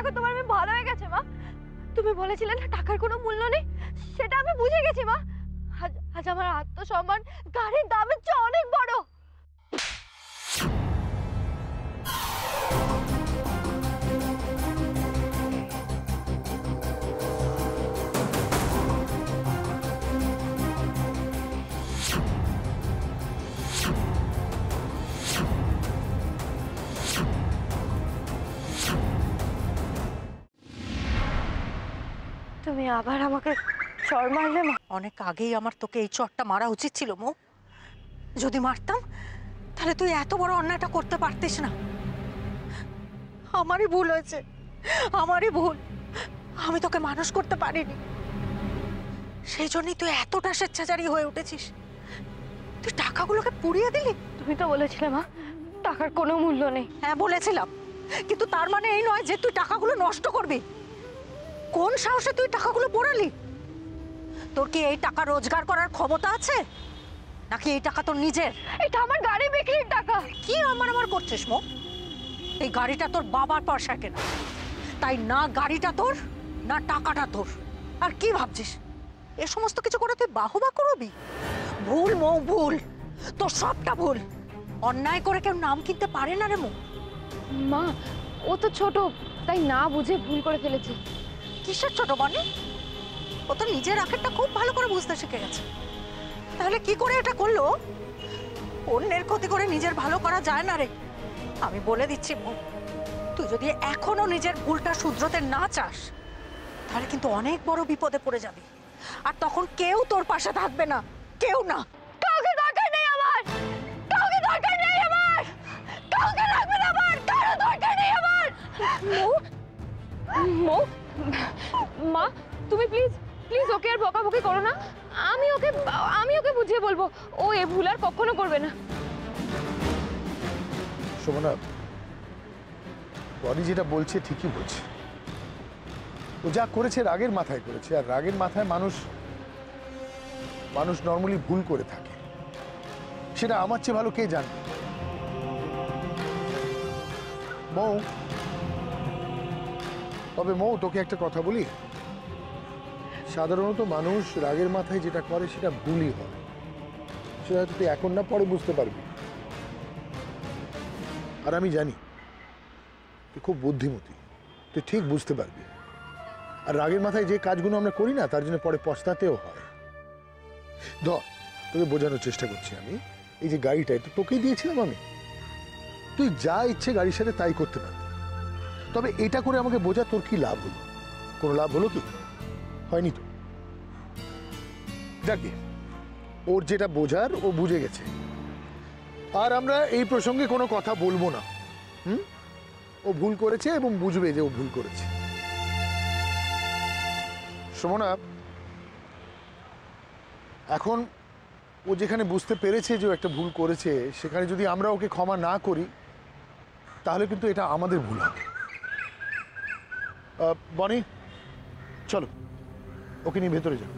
এখন তোমার আমি ভালো হয়ে গেছে মা। তুমি বলেছিলে না টাকার কোনো মূল্য নেই, সেটা আমি বুঝে গেছি মা। আজ আমার আত্মসম্মান গাড়ির দামের চেয়ে অনেক বড়। তুমি আবার আমাকে চড় মারলে মা। অনেক আগেই আমার তোকে এই চড়টা মারা উচিত ছিল মো। যদি মারতাম তাহলে তুই এত বড় অন্যায়টা করতে পারতিস না। আমারই ভুল হয়েছে, আমারই ভুল। আমি তোকে মানুষ করতে পারিনি, সেই জন্যই তুই এতটা স্বেচ্ছাচারী হয়ে উঠেছিস। তুই টাকাগুলোকে পুড়িয়ে দিলি। তুমি তো বলেছিলে মা টাকার কোনো মূল্য নেই। হ্যাঁ বলেছিলাম, কিন্তু তার মানে এই নয় যে তুই টাকাগুলো নষ্ট করবি। কোন সাহসে তুই টাকাগুলো পোড়ালি? তোর কি এই টাকা রোজগার করার ক্ষমতা আছে, নাকি এই টাকা তোর নিজের? এটা আমার গাড়ি বিক্রির টাকা। কি আমার করছিস মো? এই গাড়িটা তোর বাবার পয়সা কেনা, তাই না গাড়িটা তোর, না টাকাটা তোর। আর কি ভাবছিস এ সমস্ত কিছু করে তুই বাহবা করবি? ভুল মো, ভুল। তোর সবটা ভুল। অন্যায় করে কেউ নাম কিনতে পারে না রে মো। মা ও তো ছোট, তাই না বুঝে ভুল করে ফেলেছে। কিসের ছোট বনে? ও তো নিজের আখেরটা খুব ভালো করে বুঝতে শিখে গেছে। তাহলে কি করে এটা করলো? অন্যের ক্ষতি করে নিজের ভালো করা যায় না রে। আমি বলে দিচ্ছি মো, তুই যদি এখনো নিজের ভুলটা শুধরোতে না চাস, তাহলে কিন্তু অনেক বড় বিপদে পড়ে যাবি। আর তখন কেউ তোর পাশে থাকবে না, কেউ না। কাউকে দরকার নেই আমার, কাউকে দরকার নেই আমার, কাউকে রাখবে না আমার, কারো দরকার নেই আমার। মো, মা তুমি প্লিজ প্লিজ ওকে আর বকাবকি করো না। আমি ওকে বুঝিয়ে বলবো, ও এ ভুল আর কখনো করবে না। শোভনা, বনি যেটা বলছে ঠিকই বলছে। ও যা করেছে রাগের মাথায় করেছে, আর রাগের মাথায় মানুষ নর্মালি ভুল করে থাকে। সেটা আমার চেয়ে ভালো কে জানবে? মৌ, তবে মৌ তোকে একটা কথা বলি, সাধারণত মানুষ রাগের মাথায় যেটা করে সেটা ভুলই হয়। সেটা হয়তো তুই এখন না পরে বুঝতে পারবি। আর আমি জানি তুই খুব বুদ্ধিমতী, তুই ঠিক বুঝতে পারবি। আর রাগের মাথায় যে কাজগুলো আমরা করি না, তার জন্য পরে পস্তাতেও হয়। ধর, তোকে বোঝানোর চেষ্টা করছি আমি। এই যে গাড়িটা, এটা তোকেই দিয়েছিলাম আমি। তুই যা ইচ্ছে গাড়ির সাথে তাই করতে পারবি। তবে এটা করে আমাকে বোঝা তোর কি লাভ হলো? কোনো লাভ হলো কি? হয়নি তো। যাকে ওর যেটা বোঝার ও বুঝে গেছে, আর আমরা এই প্রসঙ্গে কোনো কথা বলবো না। ও ভুল করেছে এবং বুঝবে যে ও ভুল করেছে। শোভনা, এখন ও যেখানে বুঝতে পেরেছে যে ও একটা ভুল করেছে, সেখানে যদি আমরা ওকে ক্ষমা না করি, তাহলে কিন্তু এটা আমাদের ভুল হবে। বনি, চলো ওকে নিয়ে ভেতরে যাও।